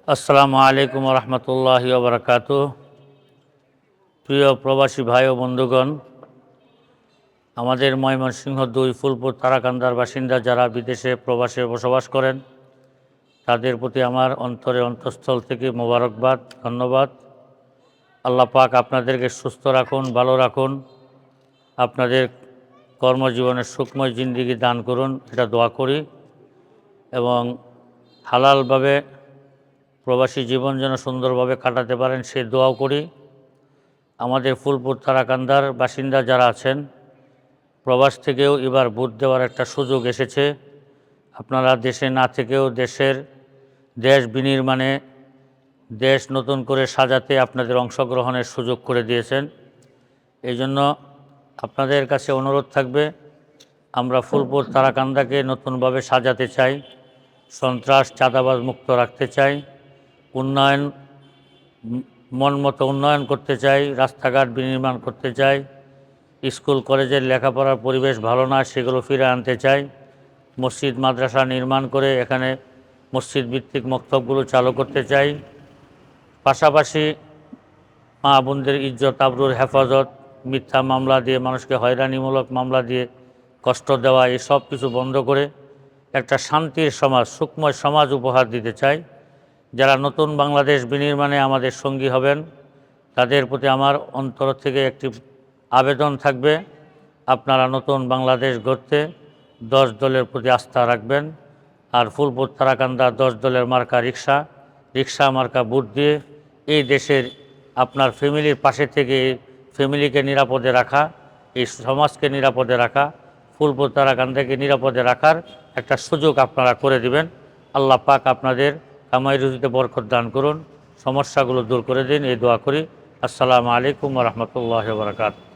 আসসালামু আলাইকুম রহমতুল্লাহি ওয়া বারাকাতুহু। প্রিয় প্রবাসী ভাই ও বন্ধুগণ, আমাদের ময়মনসিংহ ২ ফুলপুর তারাকান্দার বাসিন্দা যারা বিদেশে প্রবাসে বসবাস করেন, তাদের প্রতি আমার অন্তঃস্থল থেকে মোবারকবাদ, ধন্যবাদ। আল্লাহ পাক আপনাদেরকে সুস্থ রাখুন, ভালো রাখুন, আপনাদের কর্মজীবনের সুখময় জিন্দেগি দান করুন, এটা দোয়া করি। এবং হালালভাবে প্রবাসী জীবন যেন সুন্দরভাবে কাটাতে পারেন সে দোয়াও করি। আমাদের ফুলপুর তারাকান্দার বাসিন্দা যারা আছেন, প্রবাস থেকেও এবার ভোট দেওয়ার একটা সুযোগ এসেছে। আপনারা দেশে না থেকেও দেশ বিনির্মাণে, দেশ নতুন করে সাজাতে আপনাদের অংশগ্রহণের সুযোগ করে দিয়েছেন। এই জন্য আপনাদের কাছে অনুরোধ থাকবে, আমরা ফুলপুর তারাকান্দাকে নতুনভাবে সাজাতে চাই, সন্ত্রাস চাঁদাবাজ মুক্ত রাখতে চাই, মন মতো উন্নয়ন করতে চাই, রাস্তাঘাট বিনির্মাণ করতে চাই, স্কুল কলেজের লেখাপড়ার পরিবেশ ভালো না সেগুলো ফিরে আনতে চাই, মসজিদ মাদ্রাসা নির্মাণ করে এখানে মসজিদ ভিত্তিক মক্তবগুলো চালু করতে চাই। পাশাপাশি মা বোনদের ইজ্জত আবরুর হেফাজত, মিথ্যা মামলা দিয়ে মানুষকে হয়রানিমূলক মামলা দিয়ে কষ্ট দেওয়া, এই সব কিছু বন্ধ করে একটা শান্তির সমাজ, সুখময় সমাজ উপহার দিতে চাই। যারা নতুন বাংলাদেশ বিনির্মাণে আমাদের সঙ্গী হবেন, তাদের প্রতি আমার অন্তর থেকে একটি আবেদন থাকবে, আপনারা নতুন বাংলাদেশ গড়তে 10 দলের প্রতি আস্থা রাখবেন। আর ফুলপুর তারাকান্দা 10 দলের মার্কা রিক্সা মার্কা ভোট দিয়ে এই দেশের আপনার ফ্যামিলির পাশে থেকে ফ্যামিলিকে নিরাপদে রাখা, এই সমাজকে নিরাপদে রাখা, ফুলপুর তারাকান্দাকে নিরাপদে রাখার একটা সুযোগ আপনারা করে দিবেন। আল্লাহ পাক আপনাদের কামাই রুজিতে বরকত দান করুন, সমস্যাগুলো দূর করে দিন, এই দোয়া করি। আসসালামু আলাইকুম ওয়া রাহমাতুল্লাহি ওয়া বারাকাতুহু।